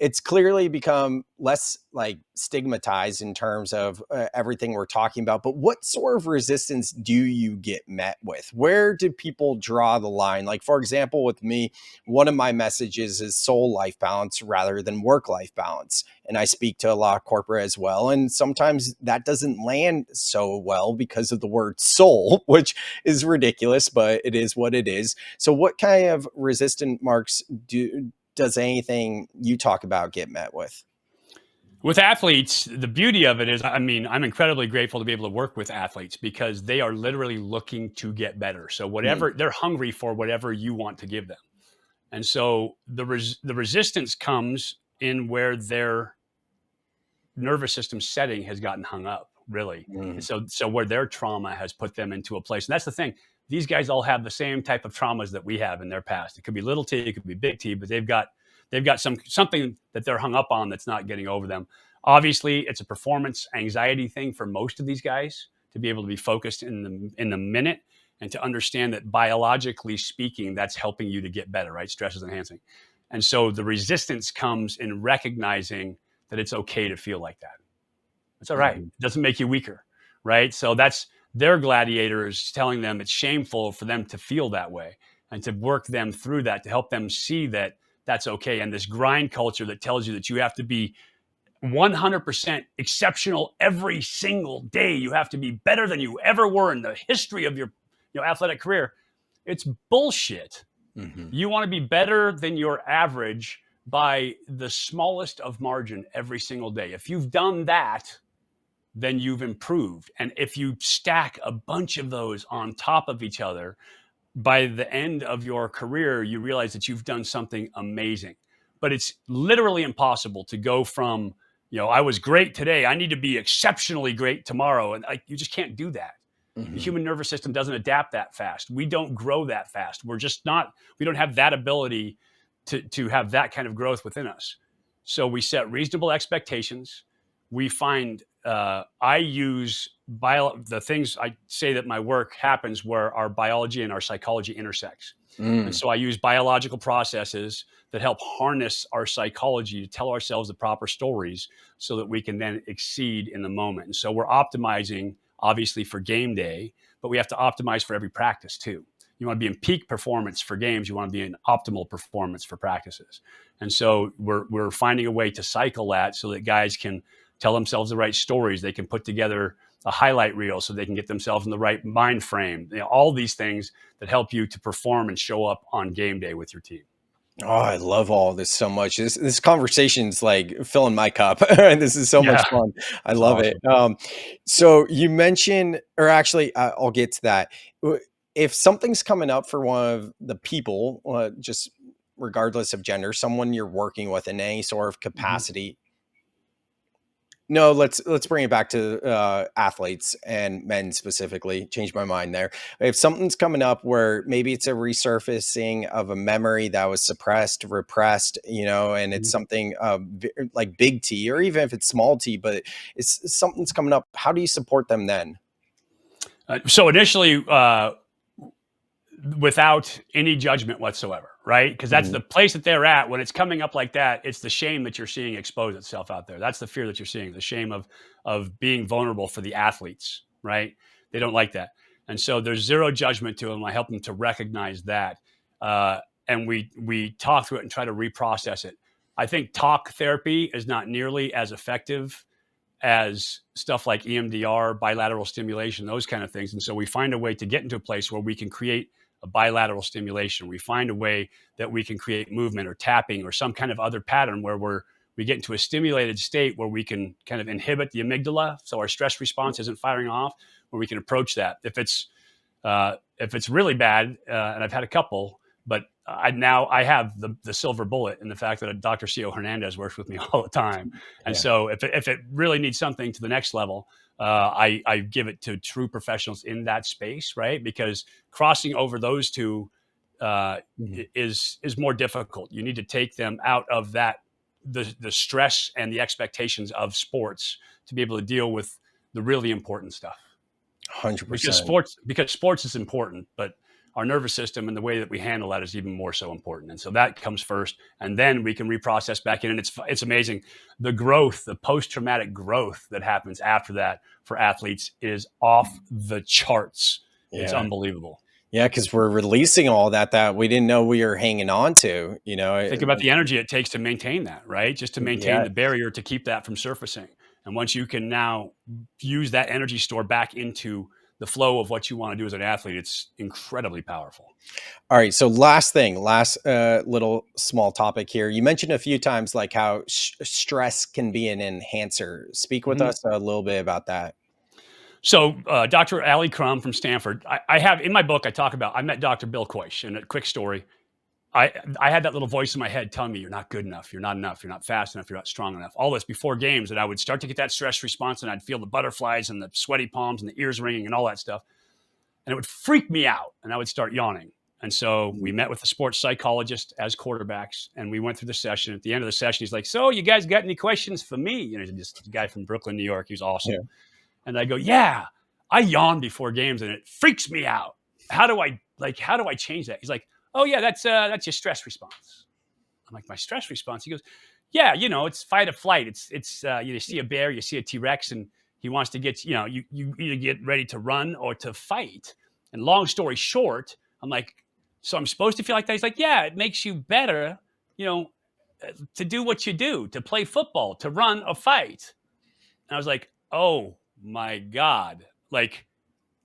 it's clearly become less like stigmatized in terms of everything we're talking about. But what sort of resistance do you get met with? Where do people draw the line? Like, for example, with me, one of my messages is soul life balance rather than work life balance. And I speak to a lot of corporate as well. And sometimes that doesn't land so well because of the word soul, which is ridiculous, but it is what it is. So what kind of resistant marks does anything you talk about get met with? With athletes, the beauty of it is, I mean, I'm incredibly grateful to be able to work with athletes because they are literally looking to get better. So whatever they're hungry for, whatever you want to give them. And so the resistance comes in where their nervous system setting has gotten hung up, really. And so where their trauma has put them into a place. And that's the thing. These guys all have the same type of traumas that we have in their past. It could be little T, it could be big T, but they've got something that they're hung up on that's not getting over them. Obviously, it's a performance anxiety thing for most of these guys to be able to be focused in the minute and to understand that biologically speaking, that's helping you to get better, right? Stress is enhancing. And so the resistance comes in recognizing that it's okay to feel like that. It's all right. It doesn't make you weaker, right? So that's their gladiators telling them it's shameful for them to feel that way and to work them through that, to help them see that that's okay. And this grind culture that tells you that you have to be 100% exceptional every single day. You have to be better than you ever were in the history of your athletic career. It's bullshit. You want to be better than your average by the smallest of margin every single day. If you've done that, then you've improved. And if you stack a bunch of those on top of each other, by the end of your career, you realize that you've done something amazing. But it's literally impossible to go from, I was great today, I need to be exceptionally great tomorrow. And you just can't do that. The human nervous system doesn't adapt that fast. We don't grow that fast. We don't have that ability to have that kind of growth within us. So we set reasonable expectations. We find, I use the things I say that my work happens where our biology and our psychology intersects. And so I use biological processes that help harness our psychology to tell ourselves the proper stories so that we can then exceed in the moment. And so we're optimizing obviously for game day, but we have to optimize for every practice too. You want to be in peak performance for games. You want to be in optimal performance for practices. And so we're finding a way to cycle that so that guys can tell themselves the right stories. They can put together a highlight reel so they can get themselves in the right mind frame. All these things that help you to perform and show up on game day with your team. Oh, I love all this so much. This conversation's like filling my cup. This is so much fun. I love it. So you mentioned, or actually, I'll get to that. If something's coming up for one of the people, just regardless of gender, someone you're working with in any sort of capacity. No, let's bring it back to athletes and men specifically. Change my mind there. If something's coming up where maybe it's a resurfacing of a memory that was suppressed, repressed, and it's something like big T, or even if it's small T, but it's something's coming up. How do you support them then? So initially, without any judgment whatsoever, right? Because that's the place that they're at. When it's coming up like that, it's the shame that you're seeing expose itself out there. That's the fear that you're seeing, the shame of being vulnerable for the athletes, right? They don't like that. And so there's zero judgment to them. I help them to recognize that. And we talk through it and try to reprocess it. I think talk therapy is not nearly as effective as stuff like EMDR, bilateral stimulation, those kind of things. And so we find a way to get into a place where we can create a bilateral stimulation. We find a way that we can create movement or tapping or some kind of other pattern where we get into a stimulated state where we can kind of inhibit the amygdala, so our stress response isn't firing off, where we can approach that. If it's really bad, and I've had a couple, but I have the silver bullet in the fact that Dr. C.O. Hernandez works with me all the time. And so if it really needs something to the next level, I give it to true professionals in that space, right? Because crossing over those two is more difficult. You need to take them out of that, the stress and the expectations of sports to be able to deal with the really important stuff. 100%. Because sports is important, but our nervous system and the way that we handle that is even more so important. And so that comes first, and then we can reprocess back in. And it's amazing. The growth, the post-traumatic growth that happens after that for athletes is off the charts. Yeah. It's unbelievable. Yeah, because we're releasing all that we didn't know we were hanging on to, Think about the energy it takes to maintain that, right? Just to maintain the barrier to keep that from surfacing. And once you can now use that energy store back into the flow of what you want to do as an athlete, it's incredibly powerful. All right. So last little small topic here. You mentioned a few times like how stress can be an enhancer. Speak with us a little bit about that. So Dr. Ali Crum from Stanford, I have in my book, I met Dr. Bill Koich, and a quick story. I had that little voice in my head telling me, you're not good enough, you're not enough, you're not fast enough, you're not strong enough. All this before games, and I would start to get that stress response, and I'd feel the butterflies and the sweaty palms and the ears ringing and all that stuff. And it would freak me out, and I would start yawning. And so we met with a sports psychologist as quarterbacks, and we went through the session. At the end of the session, he's like, so you guys got any questions for me? This guy from Brooklyn, New York. He was awesome. Yeah. And I go, yeah, I yawn before games, and it freaks me out. How do I change that? He's like, oh yeah, that's your stress response. I'm like, my stress response? He goes, yeah, it's fight or flight. It's you see a bear, you see a T-Rex, and he wants to get, you either get ready to run or to fight. And long story short, I'm like, so I'm supposed to feel like that? He's like, yeah, it makes you better, to do what you do, to play football, to run or fight. And I was like, oh my God.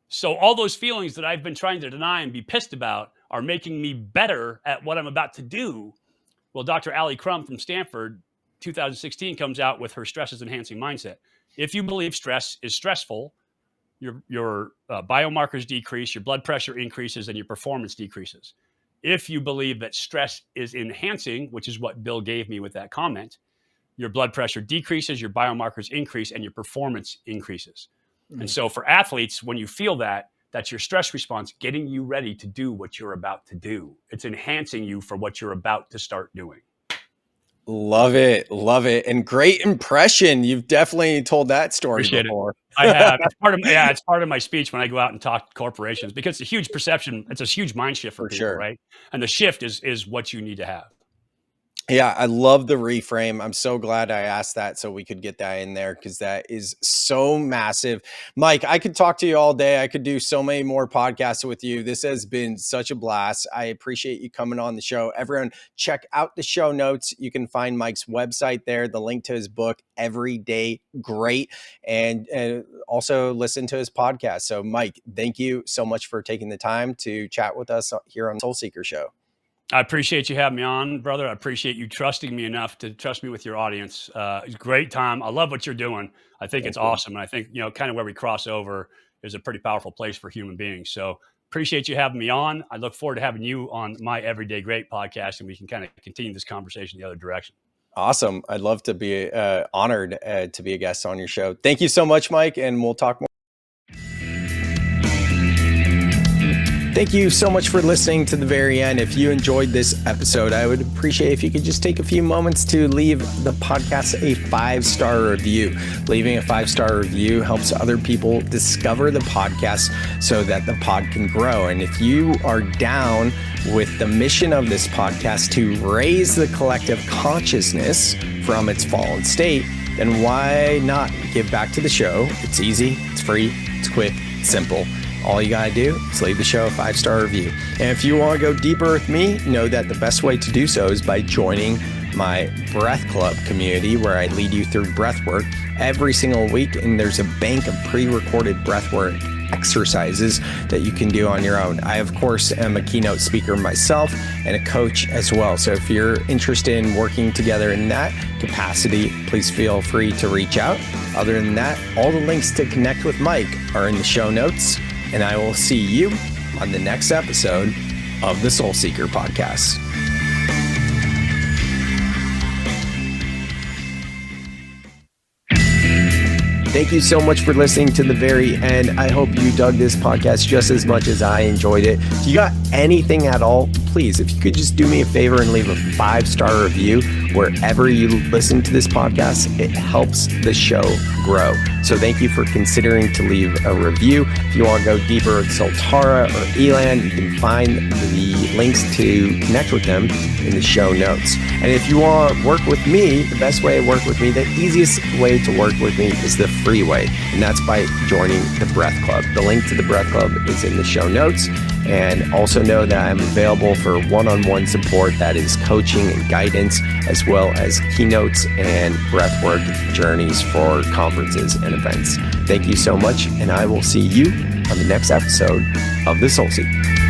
So all those feelings that I've been trying to deny and be pissed about are making me better at what I'm about to do. Well, Dr. Ali Crum from Stanford, 2016, comes out with her stress is enhancing mindset. If you believe stress is stressful, your biomarkers decrease, your blood pressure increases, and your performance decreases. If you believe that stress is enhancing, which is what Bill gave me with that comment, your blood pressure decreases, your biomarkers increase, and your performance increases. Mm-hmm. And so for athletes, when you feel that, that's your stress response, getting you ready to do what you're about to do. It's enhancing you for what you're about to start doing. Love it. Love it. And great impression. You've definitely told that story before. I have. It's part of my speech when I go out and talk to corporations, because it's a huge perception. It's a huge mind shift for people, sure. Right? And the shift is what you need to have. Yeah, I love the reframe. I'm so glad I asked that so we could get that in there, because that is so massive. Mike, I could talk to you all day. I could do so many more podcasts with you. This has been such a blast. I appreciate you coming on the show. Everyone, check out the show notes. You can find Mike's website there, the link to his book, Everyday Great, and also listen to his podcast. So Mike, thank you so much for taking the time to chat with us here on Soul Seeker Show. I appreciate you having me on, brother. I appreciate you trusting me enough to trust me with your audience. It's a great time. I love what you're doing. I think it's awesome. And I think, kind of where we cross over is a pretty powerful place for human beings. So appreciate you having me on. I look forward to having you on my Everyday Great podcast, and we can kind of continue this conversation the other direction. Awesome. I'd love to be honored to be a guest on your show. Thank you so much, Mike. And we'll talk more. Thank you so much for listening to the very end. If you enjoyed this episode, I would appreciate if you could just take a few moments to leave the podcast a 5-star review. Leaving a 5-star review helps other people discover the podcast so that the pod can grow. And if you are down with the mission of this podcast to raise the collective consciousness from its fallen state, then why not give back to the show? It's easy, it's free, it's quick, it's simple. All you gotta do is leave the show a 5-star review. And if you want to go deeper with me, know that the best way to do so is by joining my Breath Club community, where I lead you through breath work every single week. And there's a bank of pre-recorded breath work exercises that you can do on your own. I, of course, am a keynote speaker myself and a coach as well. So if you're interested in working together in that capacity, please feel free to reach out. Other than that, all the links to connect with Mike are in the show notes. And I will see you on the next episode of the Soul Seeker podcast. Thank you so much for listening to the very end. I hope you dug this podcast just as much as I enjoyed it. If you got anything at all, please please, if you could just do me a favor and leave a 5-star review wherever you listen to this podcast, it helps the show grow. So thank you for considering to leave a review. If you want to go deeper with Soltara or Elan, you can find the links to connect with them in the show notes. And if you want to work with me, the best way to work with me, the easiest way to work with me is the free way, and that's by joining the Breath Club. The link to the Breath Club is in the show notes. And also know that I'm available for one-on-one support, that is coaching and guidance, as well as keynotes and breathwork journeys for conferences and events. Thank you so much, and I will see you on the next episode of The Soul Seeker.